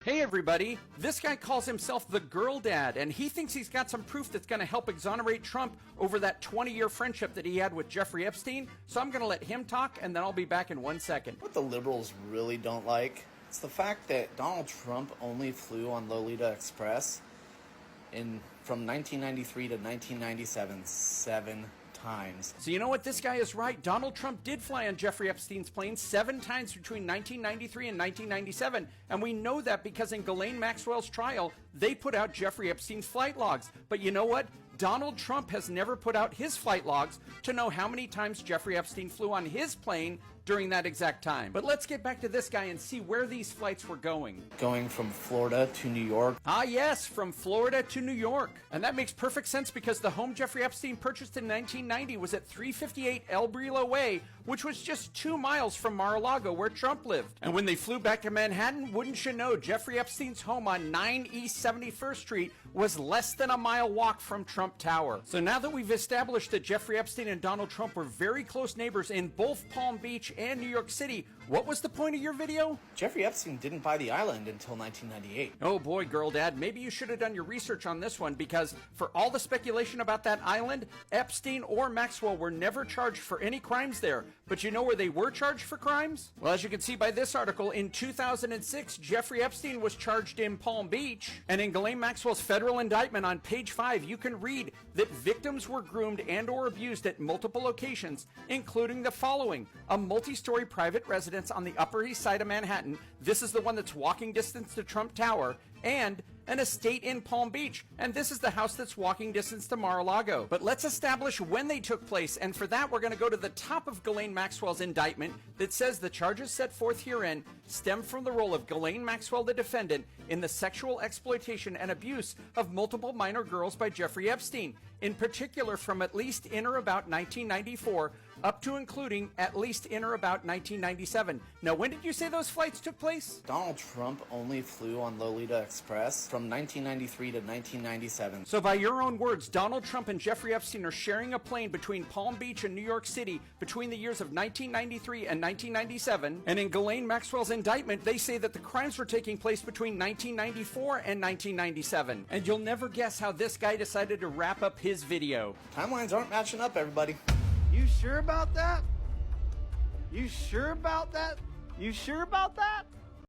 Hey everybody, this guy calls himself the girl dad, and he thinks he's got some proof that's going to help exonerate Trump over that 20-year friendship that he had with Jeffrey Epstein, so I'm going to let him talk, and then I'll be back in 1 second. What the liberals really don't like is the fact that Donald Trump only flew on Lolita Express from 1993 to 1997 7 times. So you know what? This guy is right. Donald Trump did fly on Jeffrey Epstein's plane 7 times between 1993 and 1997. And we know that because in Ghislaine Maxwell's trial, they put out Jeffrey Epstein's flight logs. But you know what? Donald Trump has never put out his flight logs to know how many times Jeffrey Epstein flew on his plane during that exact time. But let's get back to this guy and see where these flights were going. Going from Florida to New York. Ah yes, from Florida to New York. And that makes perfect sense because the home Jeffrey Epstein purchased in 1990 was at 358 El Brillo Way, which was just 2 miles from Mar-a-Lago where Trump lived. And when they flew back to Manhattan, wouldn't you know, Jeffrey Epstein's home on 9 East 71st Street was less than a mile walk from Trump Tower. So now that we've established that Jeffrey Epstein and Donald Trump were very close neighbors in both Palm Beach and New York City, what was the point of your video? Jeffrey Epstein didn't buy the island until 1998. Oh boy, girl dad, maybe you should have done your research on this one, because for all the speculation about that island, Epstein or Maxwell were never charged for any crimes there. But you know where they were charged for crimes? Well, as you can see by this article, in 2006, Jeffrey Epstein was charged in Palm Beach. And in Ghislaine Maxwell's federal indictment on page 5, you can read that victims were groomed and or abused at multiple locations, including the following: a multi-story private residence on the Upper East Side of Manhattan. This is the one that's walking distance to Trump Tower, and an estate in Palm Beach, and this is the house that's walking distance to Mar-a-Lago. But let's establish when they took place, and for that we're going to go to the top of Ghislaine Maxwell's indictment that says the charges set forth herein stem from the role of Ghislaine Maxwell, the defendant, in the sexual exploitation and abuse of multiple minor girls by Jeffrey Epstein, in particular from at least in or about 1994 up to including at least in or about 1997. Now, when did you say those flights took place? Donald Trump only flew on Lolita Express from 1993 to 1997. So by your own words, Donald Trump and Jeffrey Epstein are sharing a plane between Palm Beach and New York City between the years of 1993 and 1997. And in Ghislaine Maxwell's indictment, they say that the crimes were taking place between 1994 and 1997. And you'll never guess how this guy decided to wrap up his video. Timelines aren't matching up, everybody. You sure about that? You sure about that? You sure about that?